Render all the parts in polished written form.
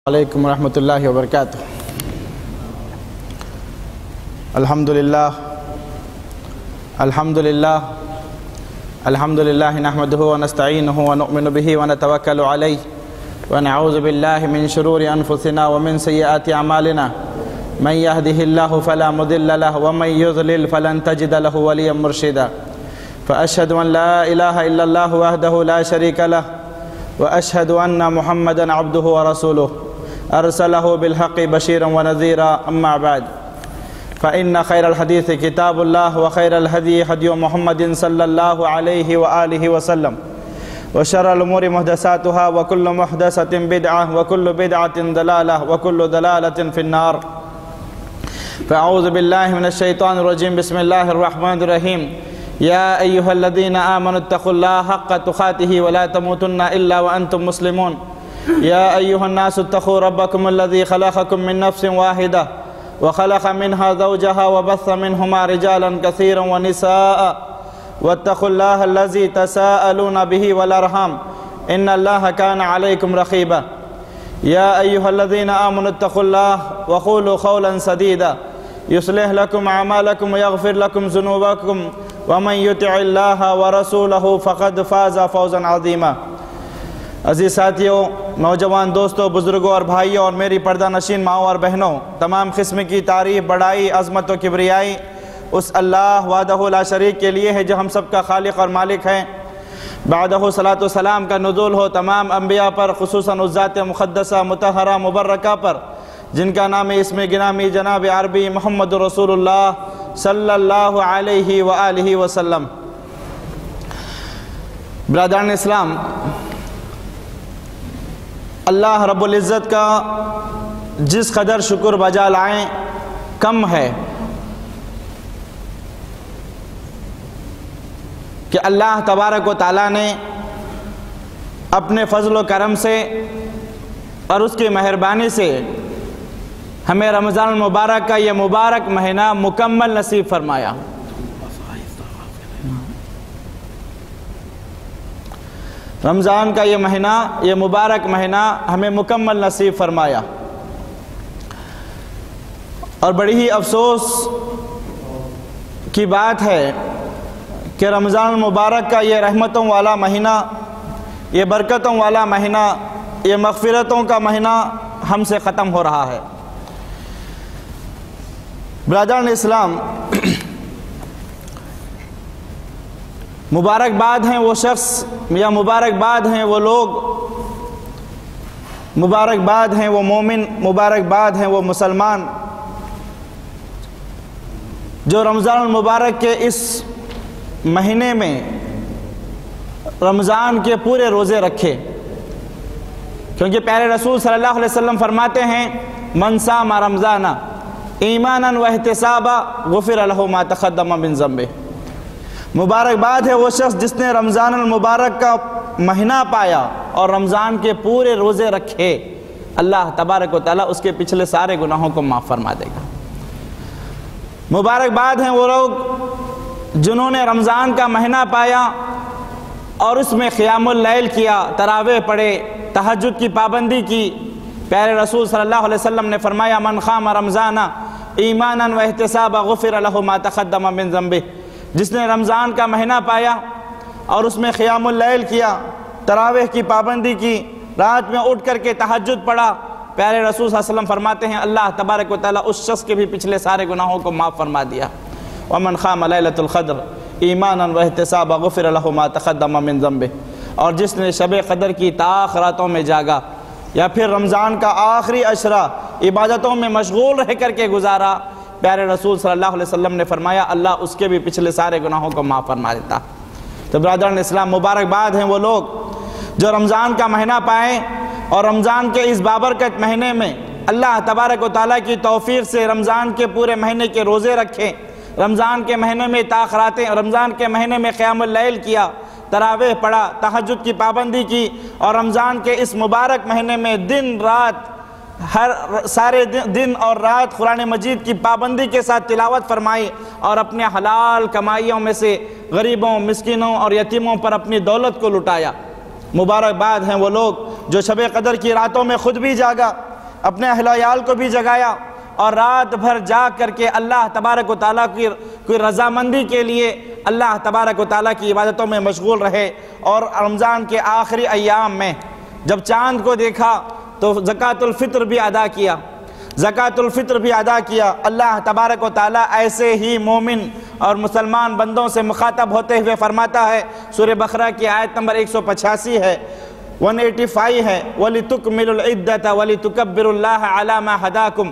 علیکم ورحمۃ اللہ وبرکاتہ۔ الحمدللہ نحمده ونستعینه ونؤمن به ونتوکل علیہ ونعوذ باللہ من شرور انفسنا ومن سیئات اعمالنا من يهده الله فلا مضل له ومن يضلل فلن تجد له وليا مرشدا، فأشهد أن لا إله إلا الله وحده لا شريك له وأشهد أن محمدا عبده ورسوله أرسله بالحق بشيرا ونذيرا، أما بعد فإن خير الحديث كتاب الله وخير الهدي هدي محمد صلى الله عليه وآله وسلم، وشر الأمور محدثاتها وكل محدثة بدعة وكل بدعة ضلالة وكل ضلالة في النار۔ فأعوذ بالله من الشيطان الرجيم، بسم الله الرحمن الرحيم۔ يا أيها الذين آمنوا اتقوا الله حق تقاته ولا تموتن إلا وأنتم مسلمون۔ يا أيها الناس اتقوا ربكم الذي خلقكم من نفس واحدة وخلق منها زوجها وبث منهما رجالا كثيرا ونساء، واتقوا الله الذي تساءلون به والأرحام إن الله كان عليكم رقيبا۔ يا أيها الذين آمنوا اتقوا الله وقولوا قولا سديدا يصلح لكم أعمالكم ويغفر لكم ذنوبكم ومن يطع الله ورسوله فقد فاز فوزا عظيما۔ عزیز ساتھیوں، نوجوان دوستوں، بزرگوں اور بھائیوں اور میری پردہ نشین ماؤں اور بہنوں، تمام قسم کی تعریف، بڑائی، عظمت و کبریائی اس اللہ وحدہ لا شریک کے لیے ہے جو ہم سب کا خالق اور مالک ہے۔ بعدہ صلاۃ و سلام کا نزول ہو تمام انبیاء پر، خصوصاً اس ذات مقدسہ مطہرہ مبرکہ پر جن کا نام اسم گرامی جناب عربی محمد رسول اللہ صلی اللہ علیہ وآلہ وسلم۔ برادران اسلام، اللہ رب العزت کا جس قدر شکر بجا لائیں کم ہے کہ اللہ تبارک و تعالیٰ نے اپنے فضل و کرم سے اور اس کی مہربانی سے ہمیں رمضان المبارک کا یہ مبارک مہینہ مکمل نصیب فرمایا۔ رمضان کا یہ مہینہ، یہ مبارک مہینہ ہمیں مکمل نصیب فرمایا، اور بڑی ہی افسوس کی بات ہے کہ رمضان المبارک کا یہ رحمتوں والا مہینہ، یہ برکتوں والا مہینہ، یہ مغفرتوں کا مہینہ ہم سے ختم ہو رہا ہے۔ برادران اسلام، مبارکباد ہیں وہ شخص یا مبارکباد ہیں وہ لوگ، مبارکباد ہیں وہ مومن، مبارکباد ہیں وہ مسلمان جو رمضان المبارک کے اس مہینے میں رمضان کے پورے روزے رکھے، کیونکہ پیارے رسول صلی اللہ علیہ وسلم فرماتے ہیں من صام رمضان ایمانا واحتسابا غفر له ما تقدم من ذنبہ۔ مبارکباد ہے وہ شخص جس نے رمضان المبارک کا مہینہ پایا اور رمضان کے پورے روزے رکھے، اللہ تبارک و تعالیٰ اس کے پچھلے سارے گناہوں کو معاف فرما دے گا۔ مبارکباد ہیں وہ لوگ جنہوں نے رمضان کا مہینہ پایا اور اس میں قیام اللیل کیا، تراویح پڑھے، تہجد کی پابندی کی۔ پیارے رسول صلی اللہ علیہ وسلم نے فرمایا من قام رمضان ایمانا واحتسابا غفر له ما تقدم من ذنبہ۔ جس نے رمضان کا مہینہ پایا اور اس میں قیام اللیل کیا، تراویح کی پابندی کی، رات میں اٹھ کر کے تہجد پڑھا، پیارے رسول صلی اللہ علیہ وسلم فرماتے ہیں اللہ تبارک و تعالیٰ اس شخص کے بھی پچھلے سارے گناہوں کو معاف فرما دیا۔ ومن قام لیلۃ القدر ایمانا واحتسابا غفر له ما تقدم من ذنبہ۔ اور جس نے شب قدر کی طاق راتوں میں جاگا یا پھر رمضان کا آخری عشرہ عبادتوں میں مشغول رہ کر کے گزارا، پیارے رسول صلی اللہ علیہ وسلم نے فرمایا اللہ اس کے بھی پچھلے سارے گناہوں کو معاف فرما دیتا۔ تو برادران اسلام، مبارکباد ہیں وہ لوگ جو رمضان کا مہینہ پائیں اور رمضان کے اس بابرکت مہینے میں اللہ تبارک و تعالیٰ کی توفیق سے رمضان کے پورے مہینے کے روزے رکھیں، رمضان کے مہینے میں طاق راتیں، رمضان کے مہینے میں قیام اللیل کیا، تراویح پڑھا، تہجد کی پابندی کی، اور رمضان کے اس مبارک مہینے میں دن رات ہر سارے دن اور رات قرآن مجید کی پابندی کے ساتھ تلاوت فرمائی اور اپنے حلال کمائیوں میں سے غریبوں، مسکینوں اور یتیموں پر اپنی دولت کو لٹایا۔ مبارکباد ہیں وہ لوگ جو شب قدر کی راتوں میں خود بھی جاگا اپنے اہل و عیال کو بھی جگایا اور رات بھر جاگ کر کے اللہ تبارک و تعالیٰ کی کوئی رضامندی کے لیے اللہ تبارک و تعالیٰ کی عبادتوں میں مشغول رہے۔ اور رمضان کے آخری ایام میں جب چاند کو دیکھا تو زکوٰۃ الفطر بھی ادا کیا، زکوٰۃ الفطر بھی ادا کیا۔ اللہ تبارک و تعالیٰ ایسے ہی مومن اور مسلمان بندوں سے مخاطب ہوتے ہوئے فرماتا ہے، سورہ بقرہ کی آیت نمبر 185 ہے، 185 ہے، وَلِتُكْمِلُوا الْعِدَّةَ وَلِتُكَبِّرُوا اللَّهَ عَلَى مَا هَدَاكُمْ۔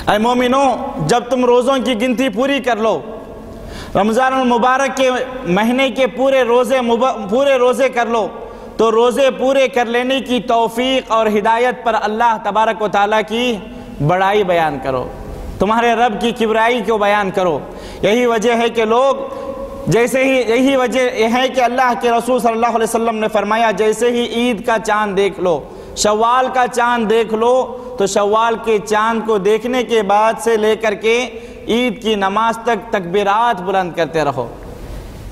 اے مومنوں، جب تم روزوں کی گنتی پوری کر لو، رمضان المبارک کے مہینے کے پورے روزے کر لو، تو روزے پورے کر لینے کی توفیق اور ہدایت پر اللہ تبارک و تعالیٰ کی بڑائی بیان کرو، تمہارے رب کی کبریائی کو بیان کرو۔ یہی وجہ ہے کہ یہی وجہ ہے کہ اللہ کے رسول صلی اللہ علیہ وسلم نے فرمایا، جیسے ہی عید کا چاند دیکھ لو، شوال کا چاند دیکھ لو، تو شوال کے چاند کو دیکھنے کے بعد سے لے کر کے عید کی نماز تک تکبیرات بلند کرتے رہو،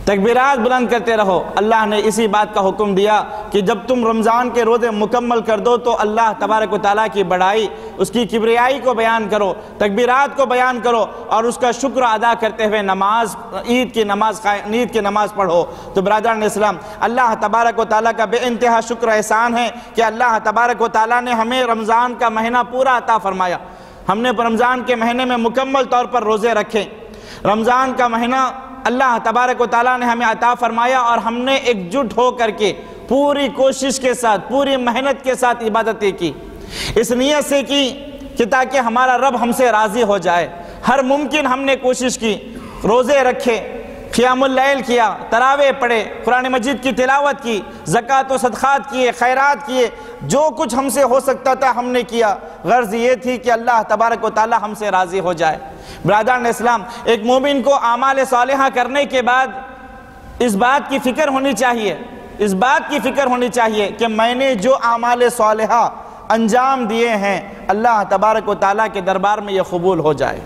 تکبیرات بلند کرتے رہو۔ اللہ نے اسی بات کا حکم دیا کہ جب تم رمضان کے روزے مکمل کر دو تو اللہ تبارک و تعالیٰ کی بڑائی، اس کی کبریائی کو بیان کرو، تکبیرات کو بیان کرو اور اس کا شکر ادا کرتے ہوئے عید کی نماز پڑھو۔ تو برادران اسلام، اللہ تبارک و تعالیٰ کا بے انتہا شکر احسان ہے کہ اللہ تبارک و تعالیٰ نے ہمیں رمضان کا مہینہ پورا عطا فرمایا۔ ہم نے رمضان کے مہینے میں مکمل طور پر روزے رکھے۔ رمضان کا مہینہ اللہ تبارک و تعالیٰ نے ہمیں عطا فرمایا اور ہم نے ایک جٹ ہو کر کے پوری کوشش کے ساتھ، پوری محنت کے ساتھ عبادتیں کی، اس نیت سے کی کہ تاکہ ہمارا رب ہم سے راضی ہو جائے۔ ہر ممکن ہم نے کوشش کی، روزے رکھے، قیام اللیل کیا، تراویح پڑھے، قرآن مجید کی تلاوت کی، زکوٰۃ و صدقات کیے، خیرات کیے، جو کچھ ہم سے ہو سکتا تھا ہم نے کیا۔ غرض یہ تھی کہ اللہ تبارک و تعالیٰ ہم سے راضی ہو جائے۔ برادران اسلام، ایک مومن کو اعمال صالحہ کرنے کے بعد اس بات کی فکر ہونی چاہیے کہ میں نے جو اعمال صالحہ انجام دیے ہیں اللہ تبارک و تعالیٰ کے دربار میں یہ قبول ہو جائے۔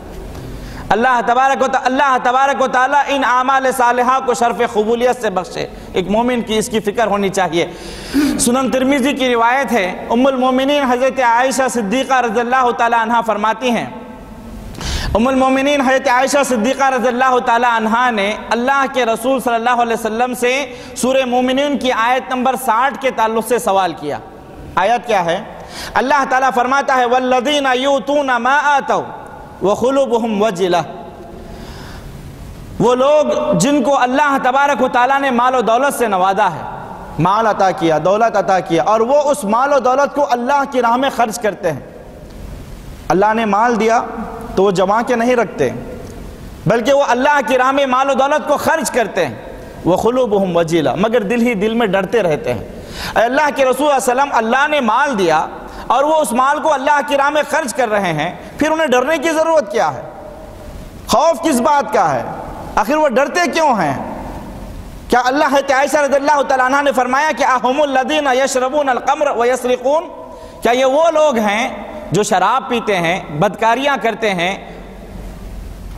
اللہ تبارک و تعالیٰ ان اعمال صالحہ کو شرف قبولیت سے بخشے۔ ایک مومن کی اس کی فکر ہونی چاہیے۔ سنن ترمذی کی روایت ہے، ام المومنین حضرت عائشہ صدیقہ رضی اللہ تعالی عنہا فرماتی ہیں، ام المومنین حضرت عائشہ صدیقہ رضی اللہ تعالی عنہا نے اللہ کے رسول صلی اللہ علیہ وسلم سے سورہ مومنین کی آیت نمبر 60 کے تعلق سے سوال کیا۔ آیت کیا ہے؟ اللہ تعالیٰ فرماتا ہے، والذین یؤتون ما آتوا وقلوبہم وجلہ، وہ لوگ جن کو اللہ تبارک و تعالیٰ نے مال و دولت سے نوازا ہے، مال عطا کیا، دولت عطا کیا، اور وہ اس مال و دولت کو اللہ کی راہ میں خرچ کرتے ہیں۔ اللہ نے مال دیا تو وہ جمع کے نہیں رکھتے، بلکہ وہ اللہ کی راہ میں مال و دولت کو خرچ کرتے ہیں۔ وقلوبہم وجلہ، مگر دل میں ڈرتے رہتے ہیں۔ اے اللہ کے رسول صلی اللہ علیہ وسلم، اللہ نے مال دیا اور وہ اس مال کو اللہ کی راہ میں خرچ کر رہے ہیں، پھر انہیں ڈرنے کی ضرورت کیا ہے؟ خوف کس بات کا ہے؟ آخر وہ ڈرتے کیوں ہیں؟ کیا اللہ عائشہ رضی اللہ تعالیٰ عنہ نے فرمایا کہ اہم الذین یشربون الخمر ویسرقون، کیا یہ وہ لوگ ہیں جو شراب پیتے ہیں، بدکاریاں کرتے ہیں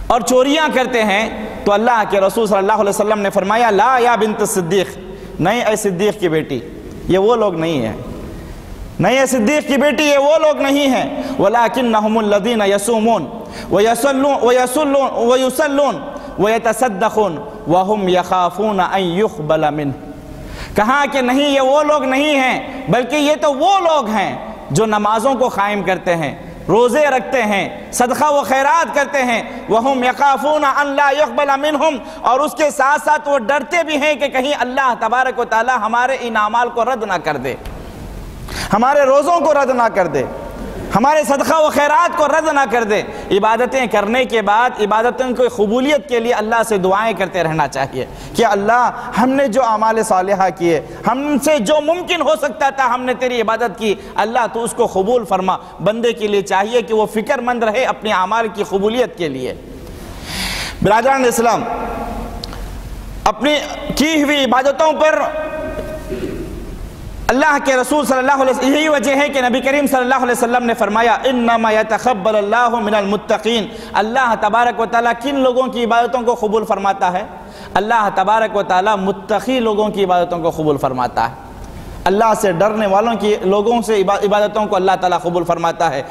اور چوریاں کرتے ہیں؟ تو اللہ کے رسول صلی اللہ علیہ وسلم نے فرمایا، لا یا بنت صدیق، نہیں اے صدیق کی بیٹی، یہ وہ لوگ نہیں ہیں، نہیں اے صدیق کی بیٹی، یہ وہ لوگ نہیں ہیں۔ وَلَكِنَّهُمُ الَّذِينَ يَصُومُونَ وَيُصَلُّونَ وَيَتَصَدَّقُونَ وَهُمْ يَخَافُونَ أَن يُقْبَلَ مِنْهُ، کہا کہ نہیں، یہ وہ لوگ نہیں ہیں، بلکہ یہ تو وہ لوگ ہیں جو نمازوں کو قائم کرتے ہیں، روزے رکھتے ہیں، صدقہ و خیرات کرتے ہیں۔ وَهُمْ يَخَافُونَ أَن لَا يُقْبَلَ مِنْهُمْ، اور اس کے ساتھ ساتھ وہ ڈرتے بھی ہیں کہ کہیں اللہ تبارک و تعالی ہمارے ان اعمال کو رد نہ کر دے، ہمارے روزوں کو رد نہ کر دے، ہمارے صدقہ و خیرات کو رد نہ کر دے۔ عبادتیں کرنے کے بعد عبادتوں کی قبولیت کے لیے اللہ سے دعائیں کرتے رہنا چاہیے کہ اللہ، ہم نے جو اعمال صالحہ کیے، ہم سے جو ممکن ہو سکتا تھا ہم نے تیری عبادت کی، اللہ تو اس کو قبول فرما۔ بندے کے لیے چاہیے کہ وہ فکر مند رہے اپنے اعمال کی قبولیت کے لیے۔ برادران اسلام، اپنی کی ہوئی عبادتوں پر اللہ کے رسول صلی اللہ علیہ وسلم، یہی وجہ ہے کہ نبی کریم صلی اللہ علیہ وسلم نے فرمایا، انما یتقبل اللہ من المتقین، اللہ تبارک و تعالیٰ کن لوگوں کی عبادتوں کو قبول فرماتا ہے؟ اللہ تبارک و تعالیٰ متقی لوگوں کی عبادتوں کو قبول فرماتا ہے۔ اللہ سے ڈرنے والوں کی لوگوں سے عبادتوں کو اللہ تعالیٰ قبول فرماتا ہے۔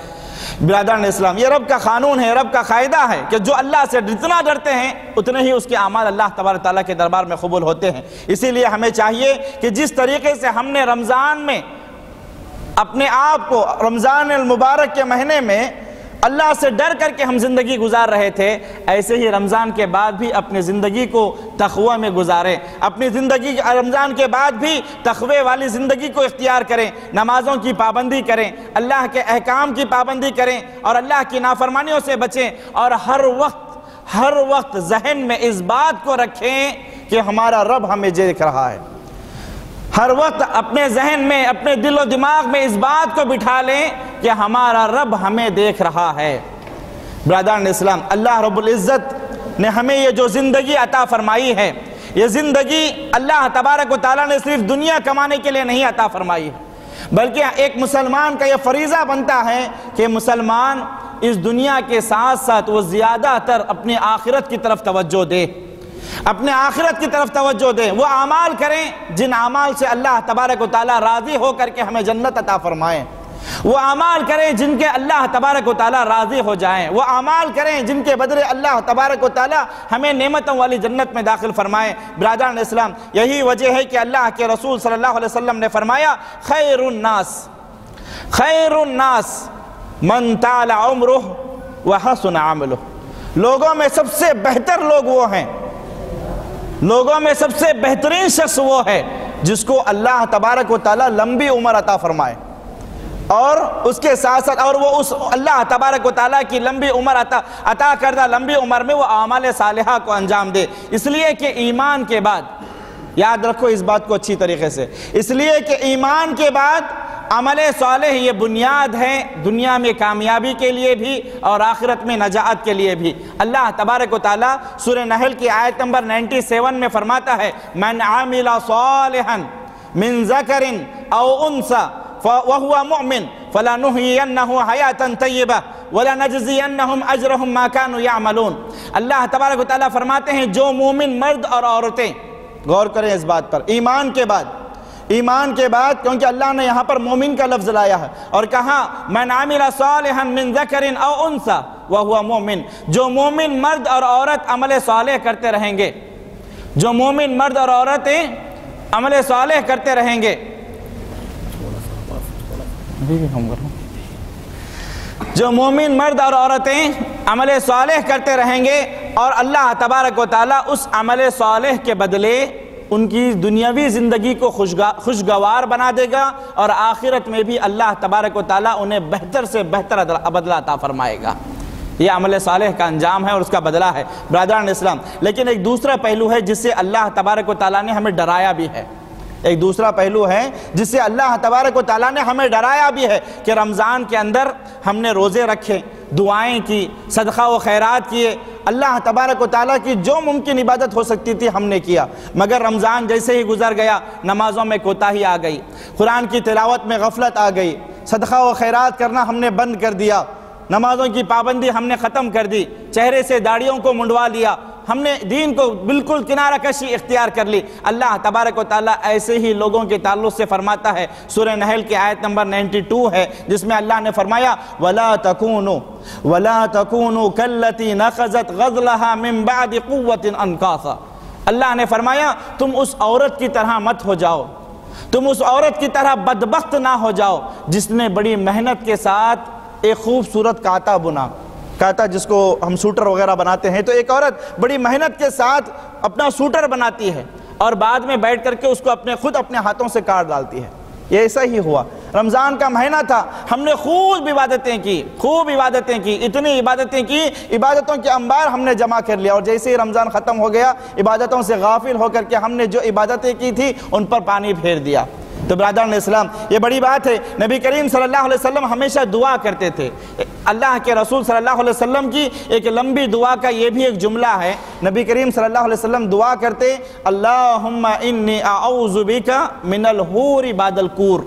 برادران اسلام، یہ رب کا قانون ہے، رب کا قاعدہ ہے کہ جو اللہ سے جتنا ڈرتے ہیں اتنے ہی اس کے اعمال اللہ تبارک تعالیٰ کے دربار میں قبول ہوتے ہیں۔ اسی لیے ہمیں چاہیے کہ جس طریقے سے ہم نے رمضان میں اپنے آپ کو رمضان المبارک کے مہینے میں اللہ سے ڈر کر کے ہم زندگی گزار رہے تھے، ایسے ہی رمضان کے بعد بھی اپنی زندگی کو تقوی میں گزاریں، اپنی زندگی رمضان کے بعد بھی تقوی والی زندگی کو اختیار کریں، نمازوں کی پابندی کریں، اللہ کے احکام کی پابندی کریں اور اللہ کی نافرمانیوں سے بچیں، اور ہر وقت ذہن میں اس بات کو رکھیں کہ ہمارا رب ہمیں دیکھ رہا ہے۔ ہر وقت اپنے ذہن میں، اپنے دل و دماغ میں اس بات کو بٹھا لیں کہ ہمارا رب ہمیں دیکھ رہا ہے۔ برادران اسلام، اللہ رب العزت نے ہمیں یہ جو زندگی عطا فرمائی ہے، یہ زندگی اللہ تبارک و تعالیٰ نے صرف دنیا کمانے کے لیے نہیں عطا فرمائی ہے، بلکہ ایک مسلمان کا یہ فریضہ بنتا ہے کہ مسلمان اس دنیا کے ساتھ ساتھ وہ زیادہ تر اپنی آخرت کی طرف توجہ دے، اپنے آخرت کی طرف توجہ دیں، وہ اعمال کریں جن اعمال سے اللہ تبارک و تعالیٰ راضی ہو کر کے ہمیں جنت عطا فرمائیں، وہ اعمال کریں جن کے اللہ تبارک و تعالیٰ راضی ہو جائیں، وہ اعمال کریں جن کے بدلے اللہ تبارک و تعالیٰ ہمیں نعمتوں والی جنت میں داخل فرمائیں۔ برادران اسلام، یہی وجہ ہے کہ اللہ کے رسول صلی اللہ علیہ وسلم نے فرمایا خیر الناس من طال عمرہ وحسن عملہ، لوگوں میں سب سے بہتر لوگ وہ ہیں، لوگوں میں سب سے بہترین شخص وہ ہے جس کو اللہ تبارک و تعالیٰ لمبی عمر عطا فرمائے، اور اس کے ساتھ ساتھ اور وہ اس اللہ تبارک و تعالیٰ کی لمبی عمر عطا کردہ لمبی عمر میں وہ اعمال صالحہ کو انجام دے۔ اس لیے کہ ایمان کے بعد، یاد رکھو اس بات کو اچھی طریقے سے، اس لیے کہ ایمان کے بعد عمل صالح یہ بنیاد ہے دنیا میں کامیابی کے لیے بھی اور آخرت میں نجات کے لیے بھی۔ اللہ تبارک و تعالیٰ سورہ نحل کی آیت نمبر 97 میں فرماتا ہے من عامل صالحا من ذکر او انثى وهو مؤمن فلنحيينه حياة طیبہ ولنجزینہم اجرہم ما كانوا يعملون۔ اللہ تبارک و تعالیٰ فرماتے ہیں جو مومن مرد اور عورتیں، غور کریں اس بات پر، ایمان کے بعد کیونکہ اللہ نے یہاں پر مومن کا لفظ لایا ہے اور کہا من عمل صالحا من ذکر او انثى وهو مؤمن، جو مومن مرد اور عورت عمل صالح کرتے رہیں گے، جو مومن مرد اور عورتیں عمل صالح کرتے رہیں گے، جو مومن مرد اور عورتیں عمل صالح کرتے رہیں گے اور اللہ تبارک و تعالیٰ اس عمل صالح کے بدلے ان کی دنیاوی زندگی کو خوشگوار بنا دے گا اور آخرت میں بھی اللہ تبارک و تعالیٰ انہیں بہتر سے بہتر بدلہ عطا فرمائے گا۔ یہ عمل صالح کا انجام ہے اور اس کا بدلہ ہے۔ برادران اسلام، لیکن ایک دوسرا پہلو ہے جس سے اللہ تبارک و تعالیٰ نے ہمیں ڈرایا بھی ہے، ایک دوسرا پہلو ہے جس سے اللہ تبارک و تعالیٰ نے ہمیں ڈرایا بھی ہے کہ رمضان کے اندر ہم نے روزے رکھے، دعائیں کی، صدقہ و خیرات کیے، اللہ تبارک و تعالیٰ کی جو ممکن عبادت ہو سکتی تھی ہم نے کیا، مگر رمضان جیسے ہی گزر گیا نمازوں میں کوتاہی آ گئی، قرآن کی تلاوت میں غفلت آ گئی، صدقہ و خیرات کرنا ہم نے بند کر دیا، نمازوں کی پابندی ہم نے ختم کر دی، چہرے سے داڑھیوں کو منڈوا لیا، ہم نے دین کو بالکل کنارہ کشی اختیار کر لی۔ اللہ تبارک و تعالیٰ ایسے ہی لوگوں کے تعلق سے فرماتا ہے، سورہ نحل کی آیت نمبر 92 ہے جس میں اللہ نے فرمایا وَلَا تَكُونُوا كَالَّتِي نَقَضَتْ غَزْلَهَا مِن بَعْدِ قُوَّةٍ أَنْكَاثًا۔ اللہ نے فرمایا تم اس عورت کی طرح مت ہو جاؤ، تم اس عورت کی طرح بدبخت نہ ہو جاؤ جس نے بڑی محنت کے ساتھ ایک خوبصورت کاتا بنا، کاتا جس کو ہم سوٹر وغیرہ بناتے ہیں، تو ایک عورت بڑی محنت کے ساتھ اپنا سوٹر بناتی ہے اور بعد میں بیٹھ کر کے اس کو خود اپنے ہاتھوں سے کاٹ ڈالتی ہے۔ یہ ایسا ہی ہوا، رمضان کا مہینہ تھا، ہم نے خوب عبادتیں کی، اتنی عبادتیں کی، عبادتوں کے انبار ہم نے جمع کر لیا، اور جیسے ہی رمضان ختم ہو گیا عبادتوں سے غافل ہو کر کے ہم نے جو عبادتیں کی تھی ان پر پانی پھیر دیا۔ تو برادران اسلام، یہ بڑی بات ہے۔ نبی کریم صلی اللہ علیہ وسلم ہمیشہ دعا کرتے تھے، اللہ کے رسول صلی اللہ علیہ وسلم کی ایک لمبی دعا کا یہ بھی ایک جملہ ہے، نبی کریم صلی اللہ علیہ وسلم دعا کرتے اللہم انی اعوذ بک من الحور بعد الکور،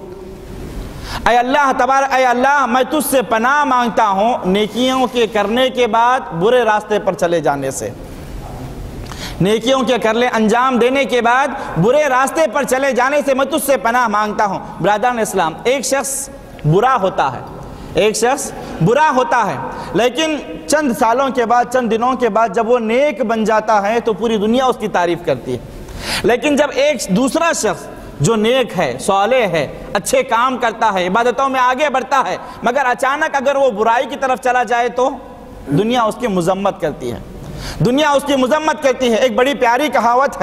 اے اللہ میں تجھ سے پناہ مانگتا ہوں نیکیوں کے کرنے کے بعد برے راستے پر چلے جانے سے۔ نیکیوں کے کر لے انجام دینے کے بعد برے راستے پر چلے جانے سے میں تجھ سے پناہ مانگتا ہوں۔ برادران اسلام، ایک شخص برا ہوتا ہے لیکن چند سالوں کے بعد، چند دنوں کے بعد جب وہ نیک بن جاتا ہے تو پوری دنیا اس کی تعریف کرتی ہے۔ لیکن جب ایک دوسرا شخص جو نیک ہے، صالح ہے، اچھے کام کرتا ہے، عبادتوں میں آگے بڑھتا ہے، مگر اچانک اگر وہ برائی کی طرف چلا جائے تو دنیا اس کی مذمت کرتی ہے، ایک بڑی پیاری کہاوت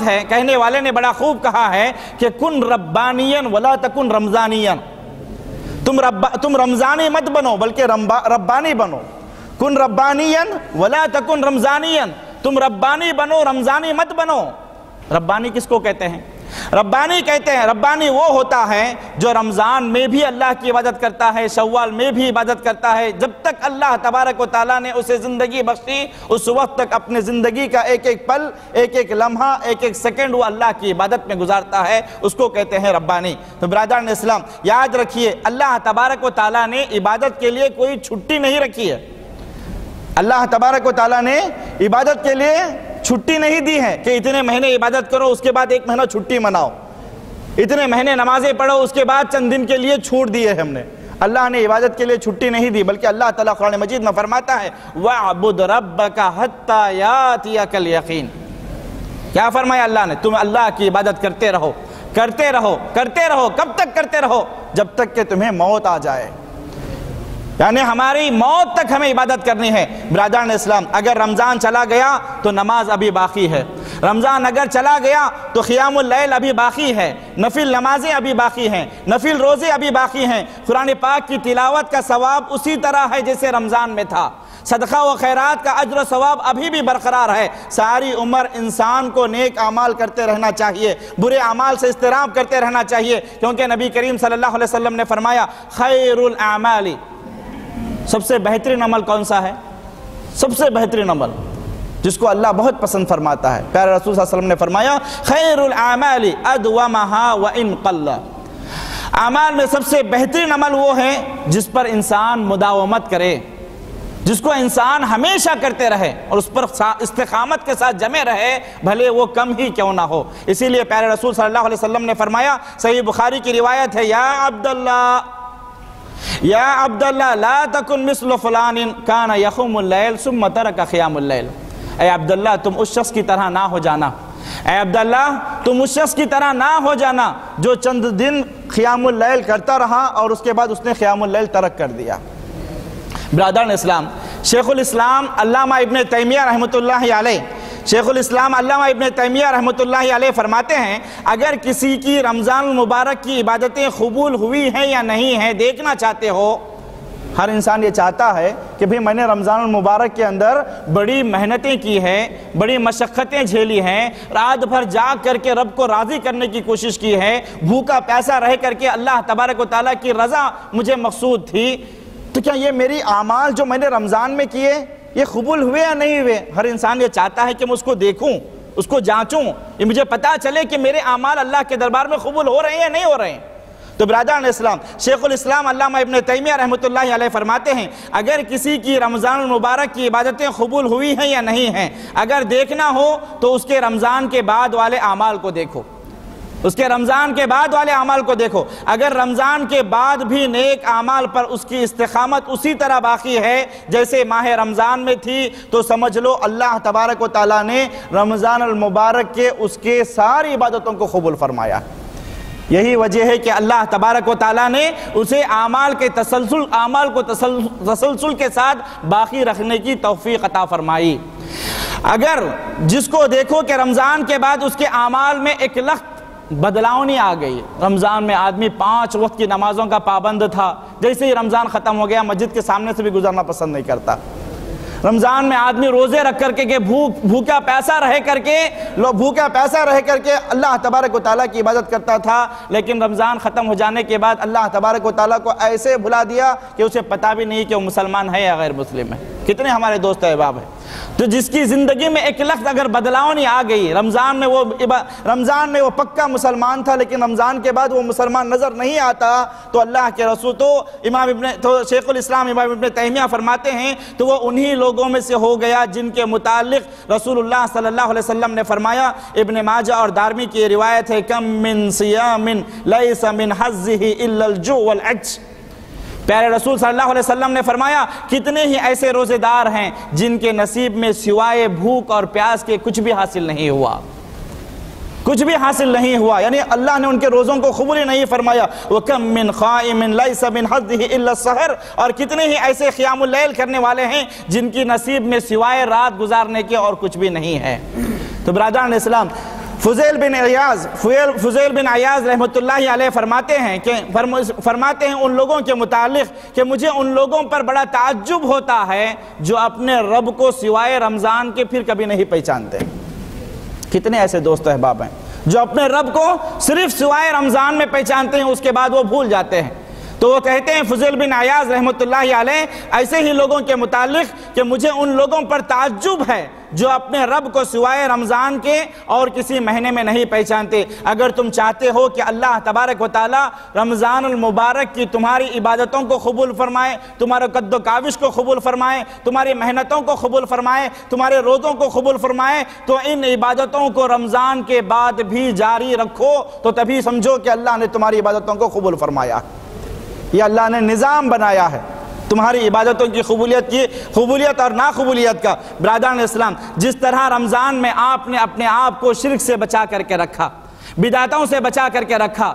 ہے، کہنے والے نے بڑا خوب کہا ہے کہ کن ربانین ولا تکن رمضانین، تم رمضانی مت بنو بلکہ ربانی بنو۔ کن ربانین ولا تکن رمضانین، تم ربانی بنو رمضانی مت بنو۔ ربانی کس کو کہتے ہیں؟ ربانی وہ ہوتا ہے جو رمضان میں بھی اللہ کی عبادت کرتا ہے، شوال میں بھی عبادت کرتا ہے، جب تک اللہ تبارک و تعالیٰ نے اسے زندگی بخشی اس وقت تک اپنے زندگی کا ایک ایک پل، ایک ایک لمحہ، ایک ایک سیکنڈ وہ اللہ کی عبادت میں گزارتا ہے، اس کو کہتے ہیں ربانی۔ تو برادران اسلام یاد رکھیے، اللہ تبارک و تعالیٰ نے عبادت کے لیے کوئی چھٹی نہیں رکھی ہے، اللہ تبارک و تعالیٰ نے عبادت کے لیے چھٹی نہیں دی ہے کہ اتنے مہینے عبادت کرو اس کے بعد ایک مہینہ چھٹی مناؤ، اتنے مہینے نمازیں پڑھو اس کے بعد چند دن کے لیے چھوٹ دیے ہم نے۔ اللہ نے عبادت کے لیے چھٹی نہیں دی، بلکہ اللہ تعالیٰ قرآن مجید میں فرماتا ہے وَاعْبُدْ رَبَّكَ حَتَّى يَأْتِيَكَ الْيَقِينُ۔ کیا فرمایا اللہ نے؟ تم اللہ کی عبادت کرتے رہو، کب تک کرتے رہو؟ جب تک کہ تمہیں موت آ جائے، یعنی ہماری موت تک ہمیں عبادت کرنی ہے۔ برادران اسلام، اگر رمضان چلا گیا تو نماز ابھی باقی ہے، رمضان اگر چلا گیا تو قیام اللیل ابھی باقی ہے، نفل نمازیں ابھی باقی ہیں، نفل روزے ابھی باقی ہیں، قرآن پاک کی تلاوت کا ثواب اسی طرح ہے جیسے رمضان میں تھا، صدقہ و خیرات کا اجر و ثواب ابھی بھی برقرار ہے۔ ساری عمر انسان کو نیک اعمال کرتے رہنا چاہیے، برے اعمال سے اجتناب کرتے رہنا چاہیے، کیونکہ نبی کریم صلی اللہ علیہ وسلم نے فرمایا خیر الاعمال، سب سے بہترین عمل کون سا ہے؟ سب سے بہترین عمل جس کو اللہ بہت پسند فرماتا ہے، پیارے رسول صلی اللہ علیہ وسلم نے فرمایا خیر الاعمال ادومها وان قل، اعمال میں سب سے بہترین عمل وہ ہے جس پر انسان مداومت کرے، جس کو انسان ہمیشہ کرتے رہے اور اس پر استقامت کے ساتھ جمے رہے، بھلے وہ کم ہی کیوں نہ ہو۔ اسی لیے پیارے رسول صلی اللہ علیہ وسلم نے فرمایا، صحیح بخاری کی روایت ہے، یا عبداللہ لا تکن مثل فلان کان یقوم اللیل ثم ترک قیام اللیل، اے عبداللہ تم اس شخص کی طرح نہ ہو جانا، ہو جانا جو چند دن قیام اللیل کرتا رہا اور اس کے بعد اس نے قیام اللیل ترک کر دیا۔ برادران اسلام، شیخ الاسلام علامہ ابن تیمیہ رحمۃ اللہ علیہ فرماتے ہیں اگر کسی کی رمضان المبارک کی عبادتیں قبول ہوئی ہیں یا نہیں ہیں دیکھنا چاہتے ہو، ہر انسان یہ چاہتا ہے کہ بھئی میں نے رمضان المبارک کے اندر بڑی محنتیں کی ہیں، بڑی مشقتیں جھیلی ہیں، رات بھر جاگ کر کے رب کو راضی کرنے کی کوشش کی ہے، بھوکا پیاسا رہ کر کے اللہ تبارک و تعالیٰ کی رضا مجھے مقصود تھی، تو کیا یہ میری اعمال جو میں نے رمضان میں کیے یہ قبول ہوئے یا نہیں ہوئے؟ ہر انسان یہ چاہتا ہے کہ میں اس کو دیکھوں، اس کو جانچوں، یہ مجھے پتا چلے کہ میرے اعمال اللہ کے دربار میں قبول ہو رہے ہیں یا نہیں ہو رہے ہیں۔ تو برادران اسلام، شیخ الاسلام علامہ ابن تیمیہ رحمۃ اللہ علیہ فرماتے ہیں اگر کسی کی رمضان المبارک کی عبادتیں قبول ہوئی ہیں یا نہیں ہیں، اگر دیکھنا ہو تو اس کے رمضان کے بعد والے اعمال کو دیکھو، اگر رمضان کے بعد بھی نیک اعمال پر اس کی استقامت اسی طرح باقی ہے جیسے ماہ رمضان میں تھی، تو سمجھ لو اللہ تبارک و تعالیٰ نے رمضان المبارک کے اس کے ساری عبادتوں کو قبول فرمایا۔ یہی وجہ ہے کہ اللہ تبارک و تعالیٰ نے اسے اعمال کو تسلسل کے ساتھ باقی رکھنے کی توفیق عطا فرمائی۔ اگر جس کو دیکھو کہ رمضان کے بعد اس کے اعمال میں ایک لخت بدلاؤنی آ گئی، رمضان میں آدمی 5 وقت کی نمازوں کا پابند تھا، جیسے ہی رمضان ختم ہو گیا مسجد کے سامنے سے بھی گزرنا پسند نہیں کرتا، رمضان میں آدمی روزے رکھ کر کے بھوکا پیاسا رہ کر کے اللہ تبارک و تعالیٰ کی عبادت کرتا تھا، لیکن رمضان ختم ہو جانے کے بعد اللہ تبارک و تعالیٰ کو ایسے بھلا دیا کہ اسے پتہ بھی نہیں کہ وہ مسلمان ہے یا غیر مسلم ہے۔ کتنے ہمارے دوست احباب ہیں تو جس کی زندگی میں ایک لخت اگر بدلاؤ نہیں آ گئی، رمضان میں وہ پکا مسلمان تھا لیکن رمضان کے بعد وہ مسلمان نظر نہیں آتا، تو اللہ کے رسول تو شیخ الاسلام امام ابن تیمیہ فرماتے ہیں تو وہ انہی لوگوں میں سے ہو گیا جن کے متعلق رسول اللہ صلی اللہ علیہ وسلم نے فرمایا، ابن ماجہ اور دارمی کی روایت ہے، کم من صیام لیس من حظہ الا الجوع والعطش۔ پیارے رسول صلی اللہ علیہ وسلم نے فرمایا کتنے ہی ایسے روزے دار ہیں جن کے نصیب میں سوائے بھوک اور پیاس کے کچھ بھی حاصل نہیں ہوا، کچھ بھی حاصل نہیں ہوا، یعنی اللہ نے ان کے روزوں کو قبول نہیں فرمایا۔ وَكَم مِّن خَائِمٍ لَيْسَ مِنْ حَظِّهِ إِلَّا السَّحَرُ، اور کتنے ہی ایسے قیام اللیل کرنے والے ہیں جن کی نصیب میں سوائے رات گزارنے کے اور کچھ بھی نہیں ہے۔ تو برادران اسلام، فضیل بن عیاض رحمۃ اللہ علیہ فرماتے ہیں ان لوگوں کے متعلق کہ مجھے ان لوگوں پر بڑا تعجب ہوتا ہے جو اپنے رب کو سوائے رمضان کے پھر کبھی نہیں پہچانتے۔ کتنے ایسے دوست احباب ہیں جو اپنے رب کو صرف سوائے رمضان میں پہچانتے ہیں، اس کے بعد وہ بھول جاتے ہیں۔ تو وہ کہتے ہیں فضیل بن عیاض رحمۃ اللہ علیہ ایسے ہی لوگوں کے متعلق کہ مجھے ان لوگوں پر تعجب ہے جو اپنے رب کو سوائے رمضان کے اور کسی مہینے میں نہیں پہچانتے۔ اگر تم چاہتے ہو کہ اللہ تبارک و تعالی رمضان المبارک کی تمہاری عبادتوں کو قبول فرمائے، تمہارے قد و کاوش کو قبول فرمائے، تمہاری محنتوں کو قبول فرمائے، تمہارے روزوں کو قبول فرمائے، تو ان عبادتوں کو رمضان کے بعد بھی جاری رکھو، تو تبھی سمجھو کہ اللہ نے تمہاری عبادتوں کو قبول فرمایا۔ یہ اللہ نے نظام بنایا ہے تمہاری عبادتوں کی قبولیت اور ناقبولیت کا۔ برادران اسلام، جس طرح رمضان میں آپ نے اپنے آپ کو شرک سے بچا کر کے رکھا، بدعتوں سے بچا کر کے رکھا،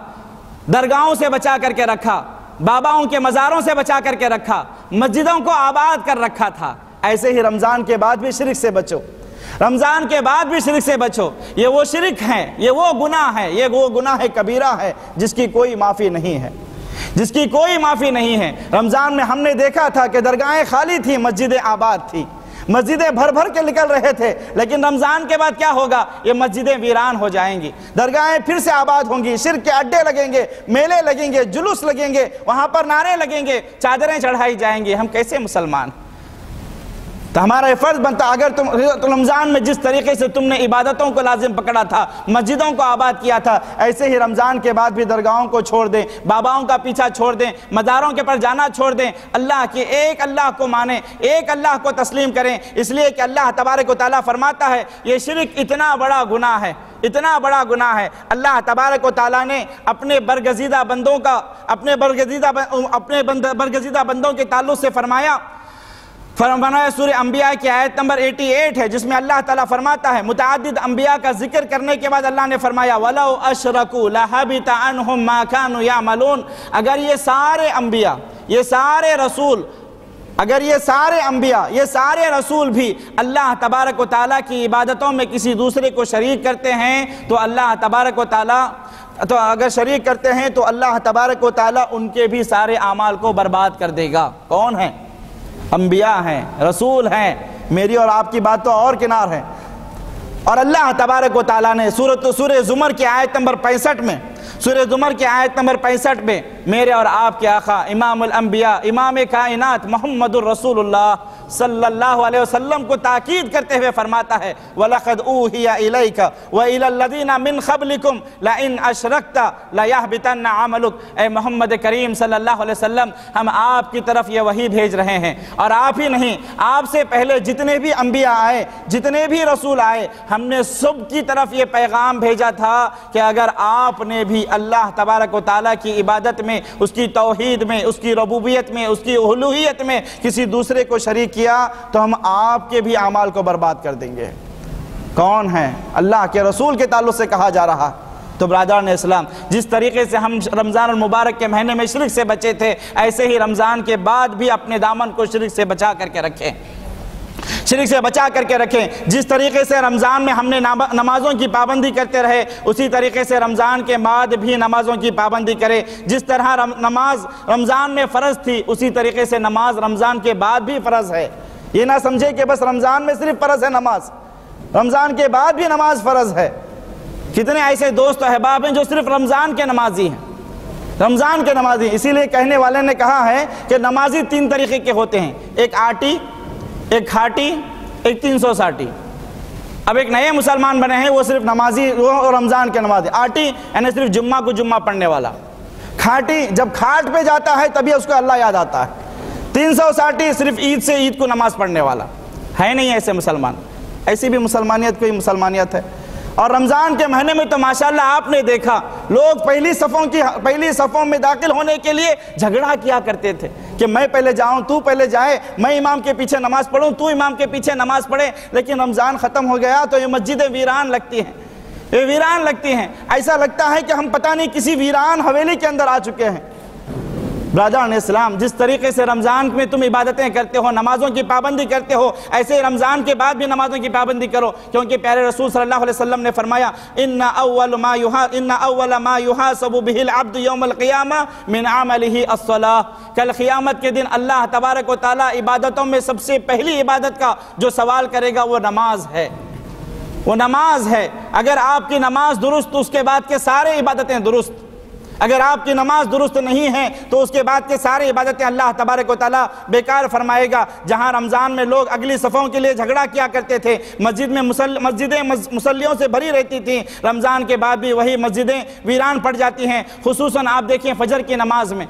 درگاہوں سے بچا کر کے رکھا، باباؤں کے مزاروں سے بچا کر کے رکھا، مسجدوں کو آباد کر رکھا تھا، ایسے ہی رمضان کے بعد بھی شرک سے بچو، رمضان کے بعد بھی شرک سے بچو۔ یہ وہ شرک ہے، یہ وہ گناہ ہے، یہ وہ گناہ کبیرہ ہے جس کی کوئی معافی نہیں ہے، جس کی کوئی معافی نہیں ہے۔ رمضان میں ہم نے دیکھا تھا کہ درگاہیں خالی تھی، مسجدیں آباد تھی، مسجدیں بھر بھر کے نکل رہے تھے، لیکن رمضان کے بعد کیا ہوگا؟ یہ مسجدیں ویران ہو جائیں گی، درگاہیں پھر سے آباد ہوں گی، شرک کے اڈے لگیں گے، میلے لگیں گے، جلوس لگیں گے، وہاں پر نعرے لگیں گے، چادریں چڑھائی جائیں گی۔ ہم کیسے مسلمان؟ تو ہمارا یہ فرض بنتا، اگر تم رمضان میں جس طریقے سے تم نے عبادتوں کو لازم پکڑا تھا، مسجدوں کو آباد کیا تھا، ایسے ہی رمضان کے بعد بھی درگاہوں کو چھوڑ دیں، باباؤں کا پیچھا چھوڑ دیں، مزاروں کے پر جانا چھوڑ دیں، اللہ کے ایک اللہ کو مانیں، ایک اللہ کو تسلیم کریں، اس لیے کہ اللہ تبارک و تعالیٰ فرماتا ہے یہ شرک اتنا بڑا گناہ ہے، اتنا بڑا گناہ ہے۔ اللہ تبارک و تعالیٰ نے اپنے برگزیدہ بندوں کے تعلق سے فرمایا سورہ انبیاء کی آیت نمبر 88 ہے، جس میں اللہ تعالیٰ فرماتا ہے، متعدد انبیاء کا ذکر کرنے کے بعد اللہ نے فرمایا وَلَوْ أَشْرَكُوا لَحَبِطَ عَنْهُمْ مَا كَانُوا يَعْمَلُونَ۔ اگر یہ سارے انبیاء، یہ سارے رسول، اگر یہ سارے رسول بھی اللہ تبارک و تعالیٰ کی عبادتوں میں کسی دوسرے کو شریک کرتے ہیں تو اللہ تبارک و تعالیٰ اگر شریک کرتے ہیں تو اللہ تبارک و تعالیٰ ان کے بھی سارے اعمال کو برباد کر دے گا۔ کون ہیں؟ انبیاء ہیں، رسول ہیں، میری اور آپ کی بات تو اور کنار ہے۔ اور اللہ تبارک و تعالیٰ نے سورہ زمر کی آیت نمبر 65 میں، سورہ زمر کی آیت نمبر 65 میں میرے اور آپ کے آقا امام الانبیاء، امام کائنات محمد الرسول اللہ صلی اللہ علیہ وسلم کو تاکید کرتے ہوئے فرماتا ہے وَلَقَدْ أُوحِيَ إِلَيْكَ وَإِلَى الَّذِينَ مِنْ قَبْلِكُمْ لَإِنْ أَشْرَكْتَ لَيَحْبِطَنَّ عَمَلُكَ۔ اے محمد کریم صلی اللہ علیہ وسلم، ہم آپ کی طرف یہ وحی بھیج رہے ہیں، اور آپ ہی نہیں، آپ سے پہلے جتنے بھی انبیاء آئے، جتنے بھی رسول آئے، ہم نے سب کی طرف یہ پیغام بھیجا تھا کہ اگر آپ نے بھی اللہ تبارک و تعالیٰ کی عبادت میں، اس کی توحید میں، اس کی ربوبیت میں، اس کی الوہیت میں کسی دوسرے کو شریک کیا تو ہم آپ کے بھی اعمال کو برباد کر دیں گے۔ کون ہیں؟ اللہ کے رسول کے تعلق سے کہا جا رہا۔ تو برادران اسلام، جس طریقے سے ہم رمضان المبارک کے مہینے میں شرک سے بچے تھے، ایسے ہی رمضان کے بعد بھی اپنے دامن کو شرک سے بچا کر کے رکھیں، شرک سے بچا کر کے رکھیں۔ جس طریقے سے رمضان میں ہم نے نمازوں کی پابندی کرتے رہے، اسی طریقے سے رمضان کے بعد بھی نمازوں کی پابندی کریں۔ جس طرح نماز رمضان میں فرض تھی، اسی طریقے سے نماز رمضان کے بعد بھی فرض ہے۔ یہ نہ سمجھے کہ بس رمضان میں صرف فرض ہے نماز، رمضان کے بعد بھی نماز فرض ہے۔ کتنے ایسے دوست و احباب ہیں جو صرف رمضان کے نمازی ہیں، رمضان کے نمازی۔ اسی لیے کہنے والے نے کہا ہے کہ نمازی 3 طریقے کے ہوتے ہیں، ایک آٹی، ایک کھاٹی، ایک 360۔ اب ایک نئے مسلمان بنے ہیں، وہ صرف نمازی، وہ رمضان کے نمازی، آٹی یعنی صرف جمعہ کو جمعہ پڑھنے والا، کھاٹی جب کھاٹ پہ جاتا ہے تبھی اس کو اللہ یاد آتا ہے، 360 صرف عید سے عید کو نماز پڑھنے والا ہے نہیں ایسے مسلمان۔ ایسی بھی مسلمانیت کوئی مسلمانیت ہے؟ اور رمضان کے مہینے میں تو ماشاءاللہ آپ نے دیکھا لوگ پہلی صفوں میں داخل ہونے کے لیے جھگڑا کیا کرتے تھے کہ میں پہلے جاؤں، تو پہلے جائے، میں امام کے پیچھے نماز پڑھوں، تو امام کے پیچھے نماز پڑھے۔ لیکن رمضان ختم ہو گیا تو یہ مسجدیں ویران لگتی ہیں، یہ ویران لگتی ہیں، ایسا لگتا ہے کہ ہم پتہ نہیں کسی ویران حویلی کے اندر آ چکے ہیں۔ برادران اسلام، جس طریقے سے رمضان میں تم عبادتیں کرتے ہو، نمازوں کی پابندی کرتے ہو، ایسے رمضان کے بعد بھی نمازوں کی پابندی کرو، کیونکہ پیارے رسول صلی اللہ علیہ وسلم نے فرمایا ان اول ما يحاسب به العبد یوم القیامہ من عمله الصلاۃ۔ کل قیامت کے دن اللہ تبارک و تعالی عبادتوں میں سب سے پہلی عبادت کا جو سوال کرے گا وہ نماز ہے، وہ نماز ہے۔ اگر آپ کی نماز درست تو اس کے بعد کے سارے عبادتیں درست، اگر آپ کی نماز درست نہیں ہے تو اس کے بعد کے ساری عبادتیں اللہ تبارک و تعالیٰ بیکار فرمائے گا۔ جہاں رمضان میں لوگ اگلی صفوں کے لیے جھگڑا کیا کرتے تھے، مسجدیں مصلیوں سے بھری رہتی تھیں، رمضان کے بعد بھی وہی مسجدیں ویران پڑ جاتی ہیں۔ خصوصاً آپ دیکھیں فجر کی نماز میں،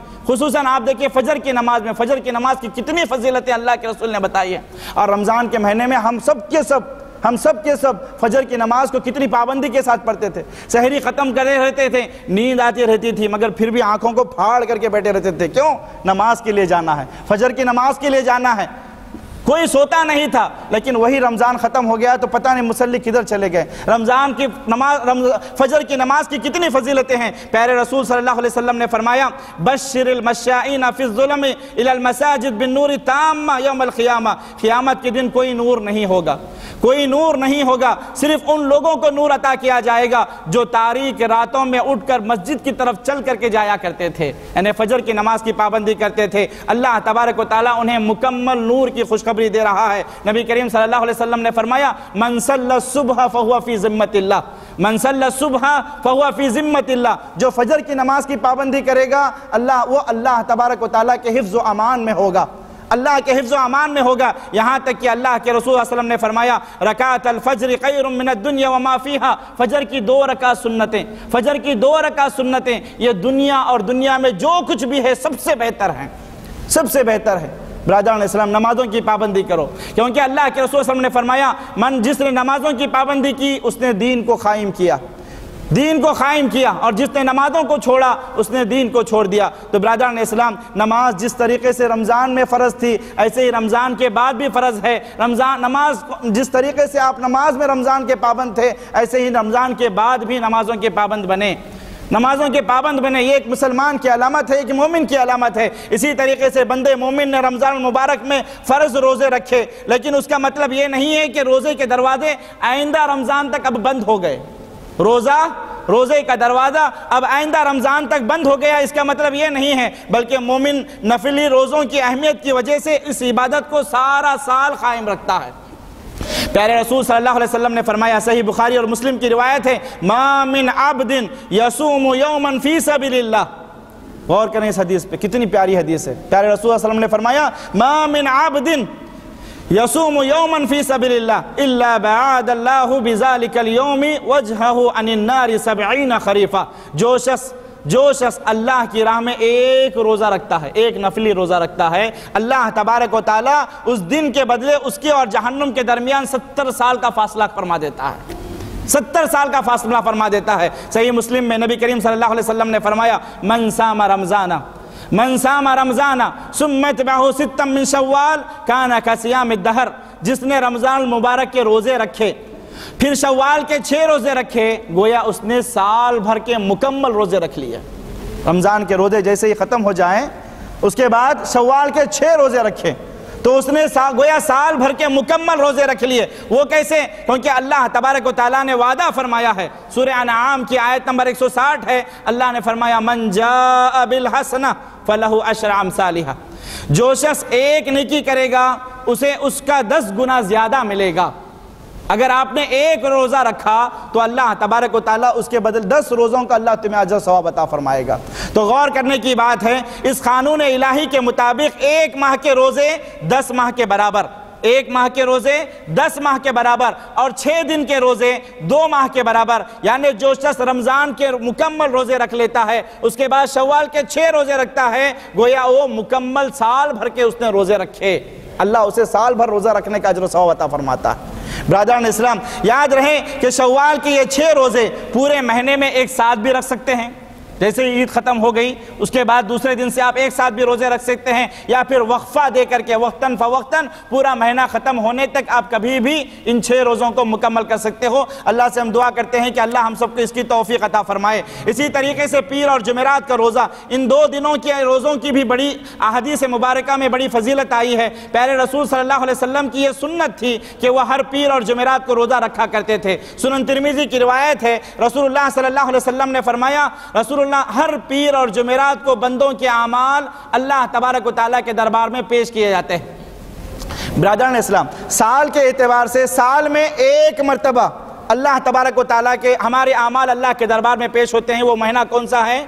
فجر کی نماز کی کتنی فضیلتیں اللہ کے رسول نے بتائی ہیں۔ اور رمضان کے مہینے میں ہم سب کے سب فجر کی نماز کو کتنی پابندی کے ساتھ پڑھتے تھے، سحری ختم کرے رہتے تھے، نیند آتی رہتی تھی مگر پھر بھی آنکھوں کو پھاڑ کر کے بیٹھے رہتے تھے۔ کیوں؟ نماز کے لیے جانا ہے، فجر کی نماز کے لیے جانا ہے۔ کوئی سوتا نہیں تھا، لیکن وہی رمضان ختم ہو گیا تو پتہ نہیں مصلی کدھر چلے گئے۔ رمضان کی نماز، فجر کی نماز کی کتنی فضیلتیں ہیں۔ پیارے رسول صلی اللہ علیہ وسلم نے فرمایا بشر المشائین فی الظلم الی المساجد بالنور التام یوم القیامہ۔ قیامت کے دن کوئی نور نہیں ہوگا، کوئی نور نہیں ہوگا، صرف ان لوگوں کو نور عطا کیا جائے گا جو تاریک راتوں میں اٹھ کر مسجد کی طرف چل کر کے جایا کرتے تھے، یعنی فجر کی نماز کی پابندی کرتے تھے۔ اللہ تبارک و تعالیٰ انہیں مکمل نور کی خوشخبری دے رہا ہے۔ نبی کریم صلی اللہ علیہ وسلم نے فرمایا من صلی الصبح فہو فی ذمۃ اللہ، من صلی الصبح فہو فی ذمۃ اللہ، جو فجر کی نماز کی پابندی کرے گا وہ اللہ تبارک و تعالیٰ کے حفظ و امان میں ہوگا، اللہ کے حفظ و امان میں ہوگا۔ یہاں تک کہ اللہ کے رسول صلی اللہ علیہ وسلم نے فرمایا رکعت الفجر خیر من الدنیا وما فیہا، فجر کی 2 رکعت سنتیں، فجر کی 2 رکعت سنتیں یہ دنیا اور دنیا میں جو کچھ بھی ہے سب سے بہتر ہیں، سب سے بہتر ہے۔ برادران اسلام، نمازوں کی پابندی کرو، کیونکہ اللہ کے رسول صلی اللہ علیہ وسلم نے فرمایا جس نے نمازوں کی پابندی کی اس نے دین کو قائم کیا، دین کو قائم کیا، اور جس نے نمازوں کو چھوڑا اس نے دین کو چھوڑ دیا۔ تو برادران اسلام، نماز جس طریقے سے رمضان میں فرض تھی ایسے ہی رمضان کے بعد بھی فرض ہے۔ نماز جس طریقے سے آپ نماز میں رمضان کے پابند تھے ایسے ہی رمضان کے بعد بھی نمازوں کے پابند بنے، نمازوں کے پابند بنے۔ یہ ایک مسلمان کی علامت ہے، ایک مومن کی علامت ہے۔ اسی طریقے سے بندے مومن نے رمضان المبارک میں فرض روزے رکھے، لیکن اس کا مطلب یہ نہیں ہے کہ روزے کے دروازے آئندہ رمضان تک اب بند ہو گئے، روزے کا دروازہ اب آئندہ رمضان تک بند ہو گیا، اس کا مطلب یہ نہیں ہے، بلکہ مومن نفلی روزوں کی اہمیت کی وجہ سے اس عبادت کو سارا سال قائم رکھتا ہے۔ پیارے رسول صلی اللہ علیہ وسلم نے فرمایا، صحیح بخاری اور مسلم کی روایت ہے، ما من عبد یصوم یوما فی سبیل اللہ۔ غور کریں اس حدیث پہ، کتنی پیاری حدیث ہے۔ پیارے رسول صلی اللہ علیہ وسلم نے فرمایا ما من عبد یصوم یوما فی سبیل اللہ الا بعاد اللہ بذلک اليوم وجہہ عن النار 70 خریفہ۔ جو شخص اللہ کی راہ میں ایک روزہ رکھتا ہے، ایک نفلی روزہ رکھتا ہے، اللہ تبارک و تعالیٰ اس دن کے بدلے اس کے اور جہنم کے درمیان 70 سال کا فاصلہ فرما دیتا ہے، 70 سال کا فاصلہ فرما دیتا ہے۔ صحیح مسلم میں نبی کریم صلی اللہ علیہ وسلم نے فرمایا من صام رمضان ثم اتبعہ 6 من شوال کان کصیام الدہر، جس نے رمضان المبارک کے روزے رکھے پھر شوال کے 6 روزے رکھے گویا اس نے سال بھر کے مکمل روزے رکھ لیے۔ رمضان کے روزے جیسے ہی ختم ہو جائیں اس کے بعد شوال کے 6 روزے رکھے تو اس نے گویا سال بھر کے مکمل روزے رکھ لیے۔ وہ کیسے؟ کیونکہ اللہ تبارک و تعالیٰ نے وعدہ فرمایا ہے، سورہ انعام کی آیت نمبر 160 ہے، اللہ نے فرمایا من جاء بالحسنہ فلہ 10 امثالہا، جو شخص ایک نیکی کرے گا اسے اس کا 10 گنا زیادہ ملے گا۔ اگر آپ نے ایک روزہ رکھا تو اللہ تبارک و تعالیٰ اس کے بدل 10 روزوں کا اللہ تمہیں اجر ثواب عطا فرمائے گا۔ تو غور کرنے کی بات ہے، اس قانون الہی کے مطابق 1 ماہ کے روزے 10 ماہ کے برابر، 1 ماہ کے روزے 10 ماہ کے برابر اور 6 دن کے روزے 2 ماہ کے برابر، یعنی جو شخص رمضان کے مکمل روزے رکھ لیتا ہے اس کے بعد شوال کے 6 روزے رکھتا ہے، گویا وہ مکمل سال بھر کے اس نے روزے رکھے، اللہ اسے سال بھر روزہ رکھنے کا اجر و ثواب عطا فرماتا ہے۔ برادران اسلام، یاد رہے کہ شوال کے یہ 6 روزے پورے مہینے میں ایک ساتھ بھی رکھ سکتے ہیں، جیسے عید ختم ہو گئی اس کے بعد دوسرے دن سے آپ ایک ساتھ بھی روزے رکھ سکتے ہیں، یا پھر وقفہ دے کر کے وقتاً فوقتاً پورا مہینہ ختم ہونے تک آپ کبھی بھی ان 6 روزوں کو مکمل کر سکتے ہو۔ اللہ سے ہم دعا کرتے ہیں کہ اللہ ہم سب کو اس کی توفیق عطا فرمائے۔ اسی طریقے سے پیر اور جمعرات کا روزہ، ان 2 دنوں کے روزوں کی بھی بڑی احادیث مبارکہ میں بڑی فضیلت آئی ہے۔ پیارے رسول صلی اللہ علیہ وسلم کی یہ سنت تھی کہ وہ ہر پیر اور جمعرات کو روزہ رکھا کرتے تھے۔ سنن ترمذی کی روایت ہے، رسول اللہ صلی اللہ علیہ وسلم نے فرمایا، رسول اللہ ہر پیر اور جمعرات کو بندوں کے اعمال اللہ تبارک و تعالیٰ کے دربار میں پیش کیے جاتے ہیں۔ برادران اسلام، سال کے اعتبار سے سال میں 1 مرتبہ اللہ تبارک و تعالیٰ کے ہمارے اعمال اللہ کے دربار میں پیش ہوتے ہیں۔ وہ مہینہ کون سا ہے؟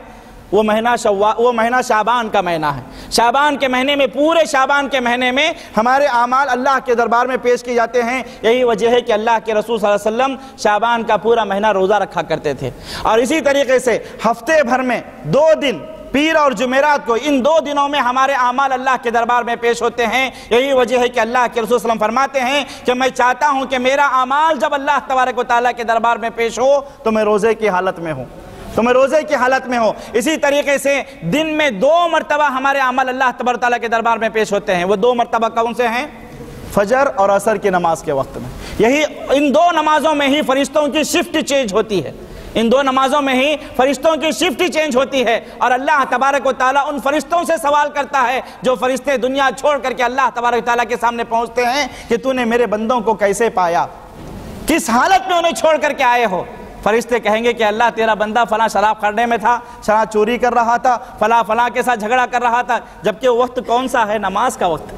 وہ مہینہ شعبان کا مہینہ ہے۔ شعبان کے مہینے میں، پورے شعبان کے مہینے میں ہمارے اعمال اللہ کے دربار میں پیش کیے جاتے ہیں۔ یہی وجہ ہے کہ اللہ کے رسول صلی اللہ علیہ وسلم شعبان کا پورا مہینہ روزہ رکھا کرتے تھے۔ اور اسی طریقے سے ہفتے بھر میں 2 دن پیر اور جمعرات کو، ان 2 دنوں میں ہمارے اعمال اللہ کے دربار میں پیش ہوتے ہیں۔ یہی وجہ ہے کہ اللہ کے رسول صلی اللہ علیہ وسلم فرماتے ہیں کہ میں چاہتا ہوں کہ میرا اعمال جب اللہ تبارک و تعالیٰ کے دربار میں پیش ہو تو میں روزے کی حالت میں ہوں، اسی طریقے سے دن میں 2 مرتبہ ہمارے عمل اللہ تبارک و تعالیٰ کے دربار میں پیش ہوتے ہیں۔ وہ 2 مرتبہ کون سے ہیں؟ فجر اور عصر کی نماز کے وقت میں۔ یہی ان 2 نمازوں میں ہی فرشتوں کی شفٹ چینج ہوتی ہے، ان 2 نمازوں میں ہی فرشتوں کی شفٹ چینج ہوتی ہے، اور اللہ تبارک و تعالیٰ ان فرشتوں سے سوال کرتا ہے جو فرشتے دنیا چھوڑ کر کے اللہ تبارک و تعالیٰ کے سامنے پہنچتے ہیں کہ تو نے میرے بندوں کو کیسے پایا، کس حالت میں انہیں چھوڑ کر کے آئے ہو۔ فرشتے کہیں گے کہ اللہ تیرا بندہ فلاں شراب کھانے میں تھا، شراب چوری کر رہا تھا، فلاں کے ساتھ جھگڑا کر رہا تھا، جبکہ وہ وقت کون سا ہے؟ نماز کا وقت،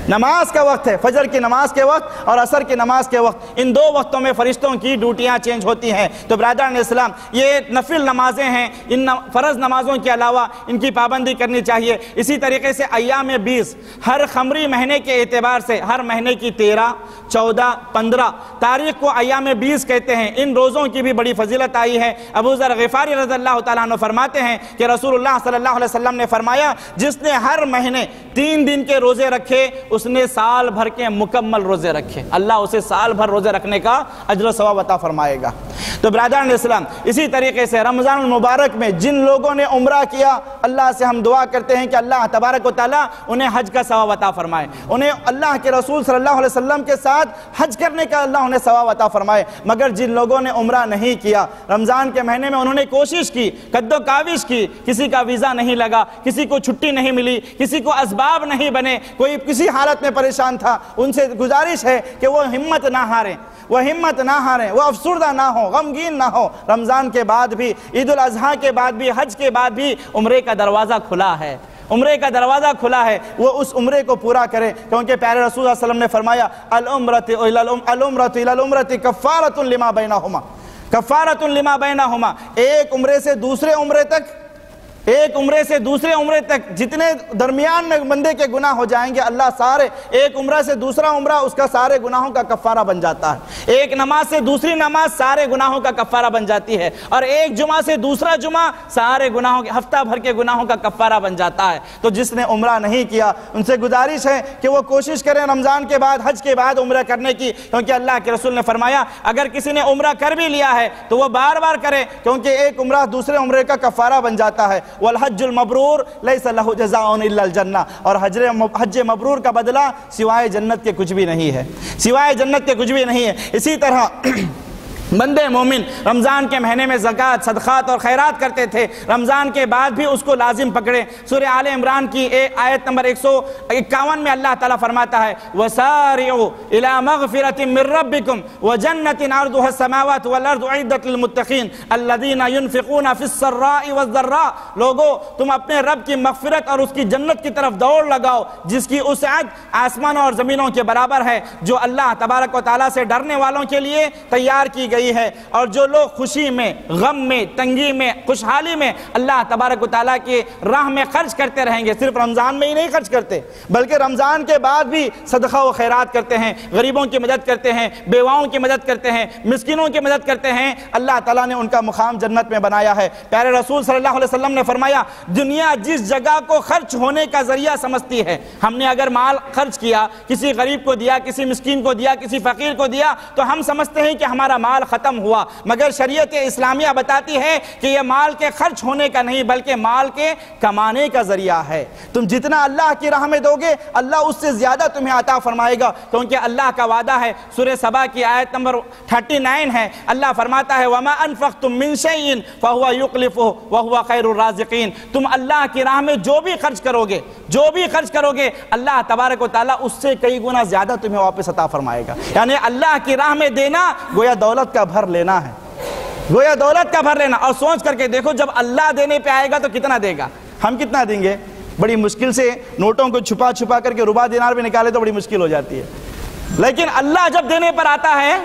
نماز کا وقت ہے، فجر کی نماز کے وقت اور عصر کی نماز کے وقت۔ ان 2 وقتوں میں فرشتوں کی ڈیوٹیاں چینج ہوتی ہیں۔ تو برادران اسلام، یہ نفل نمازیں ہیں، ان فرض نمازوں کے علاوہ ان کی پابندی کرنی چاہیے۔ اسی طریقے سے ایام 20 ہر قمری مہینے کے اعتبار سے ہر مہینے کی 13، 14، 15 تاریخ کو ایام 20 کہتے ہیں۔ ان روزوں کی بھی بڑی فضیلت آئی ہے۔ ابو ذر غفاری رضی اللہ تعالیٰ عنہ فرماتے ہیں کہ رسول اللہ صلی اللہ علیہ وسلم نے فرمایا، جس نے ہر مہینے 3 دن کے روزے رکھے اس نے سال بھر کے مکمل روزے رکھے، اللہ اسے سال بھر روزے رکھنے کا اجر و ثواب عطا فرمائے گا۔ تو برادران اسلام، اسی طریقے سے رمضان المبارک میں جن لوگوں نے عمرہ کیا، اللہ سے ہم دعا کرتے ہیں کہ اللہ تبارک و تعالیٰ انہیں حج کا ثواب عطا فرمائے، انہیں اللہ کے رسول صلی اللہ علیہ وسلم کے ساتھ حج کرنے کا اللہ انہیں ثواب عطا فرمائے۔ مگر جن لوگوں نے عمرہ نہیں کیا، رمضان کے مہینے میں انہوں نے کوشش کی، قد و کاوش کی، کسی کا ویزا نہیں لگا، کسی کو چھٹی نہیں ملی، کسی کو اسباب نہیں بنے، کوئی کسی حالت میں پریشان تھا، ان سے گزارش ہے کہ وہ ہمت نہ ہاریں، وہ افسردہ نہ ہو، غمگین نہ ہو۔ رمضان کے بعد بھی، عید الاضحیٰ کے بعد بھی، حج کے بعد بھی عمرے کا دروازہ کھلا ہے، عمرے کا دروازہ کھلا ہے، وہ اس عمرے کو پورا کرے، کیونکہ پیارے رسول صلی اللہ علیہ وسلم نے فرمایا العمرۃ الی العمرۃ کفارۃ لما بینہما، کفارۃ لما بینہما، ایک عمرے سے دوسرے عمرے تک، ایک عمرے سے دوسرے عمرے تک جتنے درمیان میں بندے کے گناہ ہو جائیں گے، اللہ سارے، ایک عمرہ سے دوسرا عمرہ اس کا سارے گناہوں کا کفارہ بن جاتا ہے، ایک نماز سے دوسری نماز سارے گناہوں کا کفارہ بن جاتی ہے، اور ایک جمعہ سے دوسرا جمعہ سارے گناہوں کے، ہفتہ بھر کے گناہوں کا کفارہ بن جاتا ہے۔ تو جس نے عمرہ نہیں کیا ان سے گزارش ہے کہ وہ کوشش کریں رمضان کے بعد، حج کے بعد عمرہ کرنے کی، کیونکہ اللہ کے رسول نے فرمایا اگر کسی نے عمرہ کر بھی لیا ہے تو وہ بار بار کرے، کیونکہ ایک عمرہ دوسرے عمرے کا کفارہ بن جاتا ہے۔ والحج المبرور لیس لہ جزاء الا الجنہ، اور حج مبرور کا بدلہ سوائے جنت کے کچھ بھی نہیں ہے، سوائے جنت کے کچھ بھی نہیں ہے۔ اسی طرح بندے مومن رمضان کے مہینے میں زکوٰۃ، صدقات اور خیرات کرتے تھے، رمضان کے بعد بھی اس کو لازم پکڑے۔ سورہ آل عمران کی آیت نمبر 151 میں اللہ تعالیٰ فرماتا ہے وَسَارِعُوا إِلَى مَغْفِرَةٍ مِّن رَّبِّكُمْ وَجَنَّةٍ عَرْضُهَا السَّمَاوَاتُ وَالْأَرْضُ أُعِدَّتْ لِلْمُتَّقِينَ الَّذِينَ يُنفِقُونَ فِي السَّرَّاءِ وَالضَّرَّاءِ۔ لوگو تم اپنے رب کی مغفرت اور اس کی جنت کی طرف دوڑ لگاؤ جس کی وسعت آسمانوں اور زمینوں کے برابر ہے، جو اللہ تبارک و تعالیٰ سے ڈرنے والوں کے لیے تیار کی گئی گئی ہے، اور جو لوگ خوشی میں، غم میں، تنگی میں، خوشحالی میں اللہ تبارک و تعالیٰ کی راہ میں خرچ کرتے رہیں گے، صرف رمضان میں ہی نہیں خرچ کرتے بلکہ رمضان کے بعد بھی صدقہ و خیرات کرتے ہیں، غریبوں کی مدد کرتے ہیں، بیواؤں کی مدد کرتے ہیں، مسکینوں کی مدد کرتے ہیں، اللہ تعالیٰ نے ان کا مقام جنت میں بنایا ہے۔ پیارے رسول صلی اللہ علیہ وسلم نے فرمایا دنیا جس جگہ کو خرچ ہونے کا ذریعہ سمجھتی ہے، ہم نے اگر مال خرچ کیا، کسی غریب کو دیا، کسی مسکین کو دیا، کسی فقیر کو دیا، تو ہم سمجھتے ہیں کہ ہمارا مال ختم ہوا، مگر شریعت اسلامیہ بتاتی ہے کہ یہ مال کے خرچ ہونے کا نہیں بلکہ مال کے کمانے کا ذریعہ ہے۔ تم جتنا اللہ کی راہ میں دو گے اللہ اس سے زیادہ تمہیں عطا فرمائے گا، کیونکہ اللہ کا وعدہ ہے۔ سورہ سبا کی آیت نمبر 39 ہے، اللہ فرماتا ہے وَمَا أَنفَقْتُم مِّن شَيْءٍ فَهُوَ يُخْلِفُهُ وَهُوَ خَيْرُ الرَّازِقِينَ۔ تم اللہ کی راہ میں جو بھی خرچ کرو گے اللہ تبارک و تعالیٰ اس سے کئی گنا زیادہ تمہیں واپس عطا فرمائے گا۔ یعنی اللہ کی راہ میں دینا گویا دولت کا بھر لینا ہے، گویا دولت کا بھر لینا۔ اور سوچ کر کے دیکھو جب اللہ دینے پہ آئے گا تو کتنا دے گا، ہم کتنا دیں گے؟ بڑی مشکل سے نوٹوں کو چھپا کر کے ربع دینار بھی نکالے تو بڑی مشکل ہو جاتی ہے، لیکن اللہ جب دینے پر آتا ہے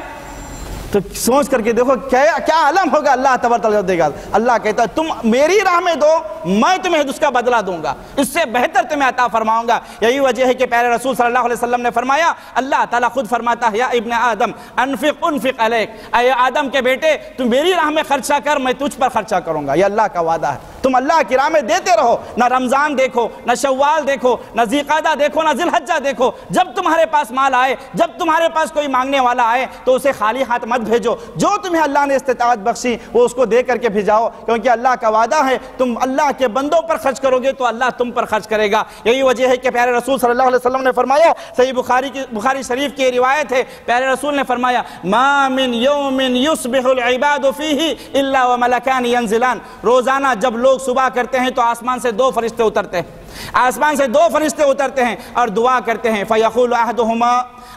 تو سوچ کر کے دیکھو کیا علم ہوگا اللہ تبارک و تعالیٰ دے گا۔ اللہ کہتا ہے تم میری راہ میں دو، میں تمہیں اس کا بدلہ دوں گا، اس سے بہتر تمہیں عطا فرماؤں گا۔ یہی وجہ ہے کہ پیارے رسول صلی اللہ علیہ وسلم نے فرمایا، اللہ تعالیٰ خود فرماتا ہے یا ابن آدم انفق علیک، اے آدم کے بیٹے تم میری راہ میں خرچہ کر، میں تجھ پر خرچہ کروں گا۔ یہ اللہ کا وعدہ ہے، تم اللہ کی راہ میں دیتے رہو، نہ رمضان دیکھو، نہ شوال دیکھو، نہ ذی قعدہ دیکھو، نہ ذی الحجہ دیکھو، جب تمہارے پاس مال آئے، جب تمہارے پاس کوئی مانگنے والا آئے تو اسے خالی ہاتھ مت بھیجو، جو تمہیں اللہ نے استطاعت بخشی وہ اس کو دے کر کے بھیجاؤ، کیونکہ اللہ کا وعدہ ہے تم اللہ کے بندوں پر خرچ کرو گے تو اللہ تم پر خرچ کرے گا۔ یہی وجہ ہے کہ پیارے رسول صلی اللہ علیہ وسلم نے فرمایا، صحیح بخاری شریف کی روایت ہے، پیارے رسول نے فرمایا ما من یوم یصبح العباد فیہ الا وملکان ینزلان، روزانہ جب لوگ صبح کرتے ہیں تو آسمان سے 2 فرشتے اترتے ہیں، آسمان سے 2 فرشتے اترتے ہیں اور دعا کرتے ہیں، فیقول احدہما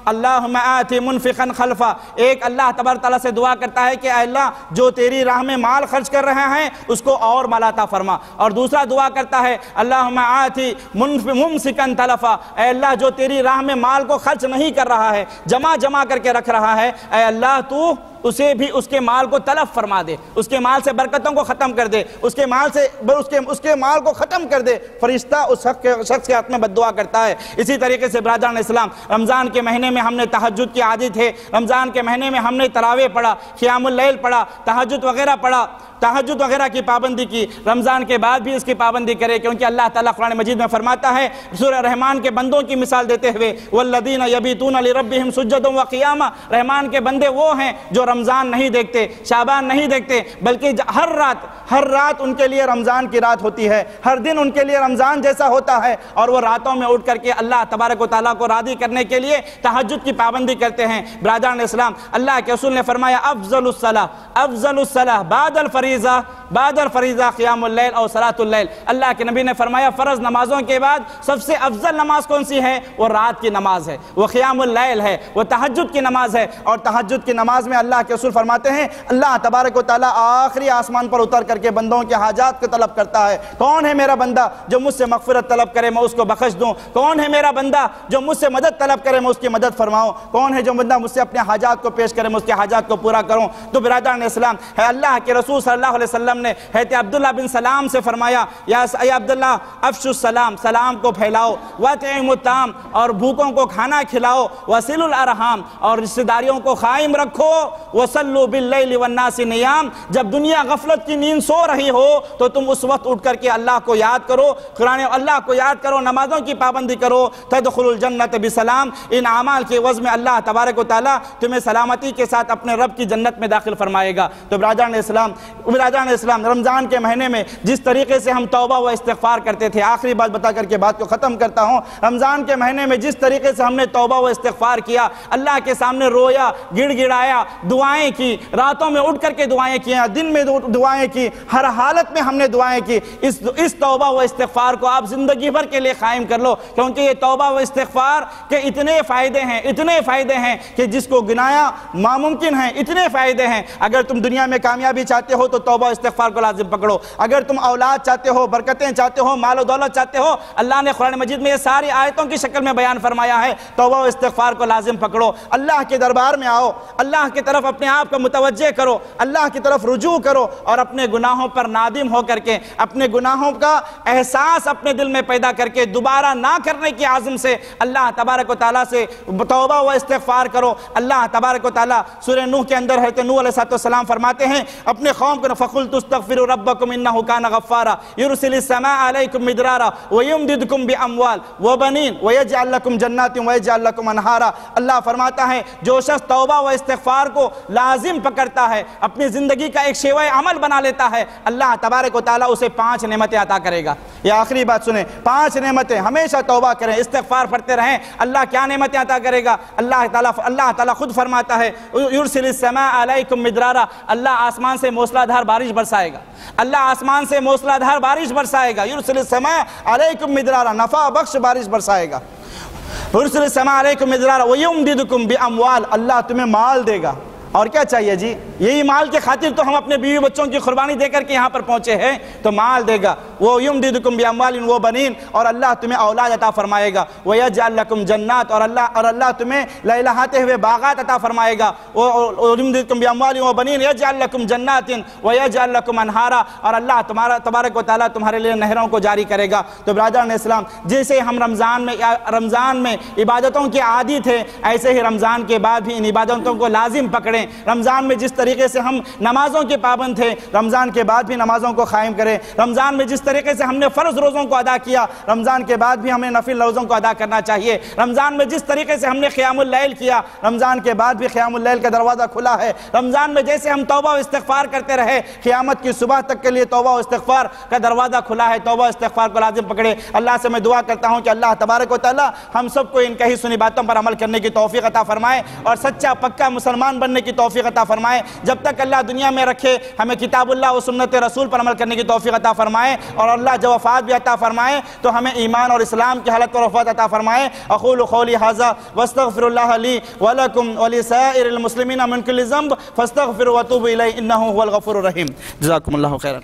اللہم آتی منفقا خلفا، ایک اللہ تبارک تعالیٰ سے دعا کرتا ہے کہ اے اللہ جو تیری راہ میں مال خرچ کر رہے ہیں اس کو اور مال عطا فرما، اور دوسرا دعا کرتا ہے اللہم آتی ممسکا تلفا، اے اللہ جو تیری راہ میں مال کو خرچ نہیں کر رہا ہے، جمع کر کے رکھ رہا ہے، اے اللہ تو اسے بھی اس کے مال کو تلف فرما دے، اس کے مال سے برکتوں کو ختم کر دے، اس کے مال کو ختم کر دے۔ فرشتہ اس شخص کے حق میں بد دعا کرتا ہے۔ اسی طریقے سے برادران اسلام، رمضان کے مہینے میں ہم نے تہجد کی عادت ہے، رمضان کے مہینے میں ہم نے تراویح پڑھا، قیام اللیل پڑھا، تہجد وغیرہ کی پابندی کی، رمضان کے بعد بھی اس کی پابندی کرے، کیونکہ اللہ تعالیٰ قرآن مجید میں فرماتا ہے سورہ رحمان کے بندوں کی مثال دیتے ہوئے والذین یبیتون لربہم سجدا وقیاما، رحمان کے بندے وہ ہیں جو رمضان نہیں دیکھتے، شعبان نہیں دیکھتے، بلکہ ہر رات ان کے لیے رمضان کی رات ہوتی ہے، ہر دن ان کے لیے رمضان جیسا ہوتا ہے، اور وہ راتوں میں اٹھ کر کے اللہ تبارک و تعالیٰ کو راضی کرنے کے لیے تہجد کی پابندی کرتے ہیں۔ برادران اسلام، اللہ کے رسول نے فرمایا افضل الصلاۃ بعد الفریضہ قیام اللیل اور صلاۃ اللیل، اللہ کے نبی نے فرمایا فرض نمازوں کے بعد سب سے افضل نماز کون سی ہے؟ وہ رات کی نماز ہے، وہ قیام اللیل ہے، وہ تہجد کی نماز ہے۔ اور تہجد کی نماز میں اللہ کے رسول فرماتے ہیں اللہ تبارک و تعالیٰ آخری آسمان پر اتر کر کے بندوں کے حاجات کو طلب کرتا ہے، کون ہے میرا بندہ جو مجھ سے مغفرت طلب کرے میں اس کو بخش دوں، کون ہے میرا بندہ جو مجھ سے مدد طلب کرے میں اس کی مدد فرماؤں، کون ہے جو بندہ مجھ سے اپنے حاجات کو پیش کرے میں اس کے حاجات کو پورا کروں۔ تو برادران اسلام، ہے اللہ کے رسول صلی اللہ علیہ وسلم نے حضرت عبداللہ بن سلام سے فرمایا یا عبداللہ افشوا السلام، سلام کو پھیلاؤ، واطعموا الطعام، اور بھوکوں کو کھانا کھلاؤ، وصلوا الارحام، اور رشتہ داریوں کو قائم رکھو، وصلوا باللیل والناس نیام، جب دنیا غفلت کی نیند سو رہی ہو تو تم اس وقت اٹھ کر کے اللہ کو یاد کرو، قرآن اللہ کو یاد کرو، نمازوں کی پابندی کرو، تدخلوا الجنت بسلام، ان اعمال کے عوض میں اللہ تبارک و تعالیٰ تمہیں سلامتی کے ساتھ اپنے رب کی جنت میں داخل فرمائے گا۔ تو برادران اسلام، رمضان کے مہینے میں جس طریقے سے ہم توبہ و استغفار کرتے تھے، آخری بات بتا کر کے بات کو ختم کرتا ہوں، رمضان کے مہینے میں جس طریقے سے ہم نے توبہ و استغفار کیا، اللہ کے سامنے رویا، گڑ گڑایا، دعائیں کی، راتوں میں اٹھ کر کے دعائیں کی، دن میں دعائیں کی، ہر حالت میں ہم نے دعائیں کی، اس توبہ و استغفار کو آپ زندگی بھر کے لیے قائم کر لو، کیونکہ یہ توبہ و استغفار کے اتنے فائدے ہیں کہ جس کو گنایا ناممکن ہیں، اتنے فائدے ہیں۔ اگر تم دنیا میں کامیابی چاہتے ہو تو تو توبہ استغفار کو لازم پکڑو۔ اگر تم اولاد چاہتے ہو، برکتیں چاہتے ہو، مال و دولت چاہتے ہو، اللہ نے قرآن مجید میں یہ ساری آیتوں کی شکل میں بیان فرمایا ہے، توبہ و استغفار کو لازم پکڑو، اللہ کے دربار میں آؤ، اللہ کی طرف اپنے آپ کو متوجہ کرو، اللہ کی طرف رجوع کرو، اور اپنے گناہوں پر نادم ہو کر کے، اپنے گناہوں کا احساس اپنے دل میں پیدا کر کے دوبارہ نہ کرنے کی عزم سے اللہ تبارک و تعالیٰ سے توبہ و استغفار کرو۔ اللہ تبارک و تعالیٰ سورہ نوح کے اندر حضرت نوح علیہ السلام فرماتے ہیں اپنے قوم کو فَقُلْتُ اسْتَغْفِرُوا رَبَّكُمْ إِنَّهُ كَانَ غَفَّارًا يُرْسِلِ السَّمَاءَ عَلَيْكُمْ مِدْرَارًا وَيُمْدِدْكُمْ بِأَمْوَالٍ وَبَنِينَ وَيَجْعَلْ لَكُمْ جَنَّاتٍ وَيَجْعَلْ لَكُمْ أَنْهَارًا۔ اللہ فرماتا ہے جو شخص توبہ و استغفار کو لازم پکڑتا ہے، اپنی زندگی کا ایک شیوہ عمل بنا لیتا ہے، اللہ تبارک و تعالیٰ اسے 5 نعمتیں عطا کرے گا۔ یہ آخری بات سنیں، 5 نعمتیں، ہمیشہ توبہ کریں، استغفار پڑھتے رہیں، اللہ کیا نعمتیں عطا کرے گا؟ اللہ تعالیٰ خود فرماتا ہے یرسل السماء علیکم مدرارا، اللہ آسمان سے موسلا دھار بارش برسائے گا، اللہ آسمان سے موسلا دھار بارش برسائے گا، یرسل السماء علیکم مدرارا، نفع بخش بارش برسائے گا، یرسل السماء علیکم مدرارا ویمددکم باموال، اللہ تمہیں مال دے گا۔ اور کیا چاہیے جی؟ یہی مال کے خاطر تو ہم اپنے بیوی بچوں کی قربانی دے کر کے یہاں پر پہنچے ہیں، تو مال دے گا، وہ یمددکم باموال و بنین، اور اللہ تمہیں اولاد عطا فرمائے گا، ویجعل لکم جنات، اور اللہ تمہیں لہلہاتے ہوئے باغات عطا فرمائے گا، یمددکم باموال و بنین یجعل لکم جنات ویجعل لکم انہارا، اور اللہ تبارک و تعالیٰ تمہارے لیے نہروں کو جاری کرے گا۔ تو برادران اسلام، جیسے ہم رمضان میں عبادتوں کے عادی تھے، ایسے ہی رمضان کے بعد بھی ان عبادتوں کو لازم پکڑیں۔ رمضان میں جس طریقے سے ہم نمازوں کے پابند تھے، رمضان کے بعد بھی نمازوں کو قائم کریں۔ رمضان میں جس طریقے سے ہم نے فرض روزوں کو ادا کیا، رمضان کے بعد بھی ہمیں نفل روزوں کو ادا کرنا چاہیے۔ رمضان میں جس طریقے سے ہم نے قیام اللیل کیا، رمضان کے بعد بھی قیام اللیل کا دروازہ کھلا ہے۔ رمضان میں جیسے ہم توبہ و استغفار کرتے رہے، قیامت کی صبح تک کے لیے توبہ و استغفار کا دروازہ کھلا ہے، توبہ و استغفار کو لازم پکڑے۔ اللہ سے میں دعا کرتا ہوں کہ اللہ تبارک و تعالی ہم سب کو ان کہی سنی باتوں پر عمل کرنے کی توفیق عطا فرمائے، اور سچا پکا مسلمان بننے کی توفیق عطا فرمائے۔ جب تک اللہ دنیا میں رکھے، ہمیں کتاب اللہ و سنت رسول پر عمل کرنے کی توفیق عطا فرمائے، اور اللہ جب وفات بھی عطا فرمائے تو ہمیں ایمان اور اسلام کی حالت پر وفات عطا فرمائے۔ اقول قولی ھذا واستغفر اللہ لی ولکم ولسائر المسلمین من کل ذنب فاستغفروا وتوبوا الیہ انہ هو الغفور الرحیم۔ جزاکم اللہ خیرا۔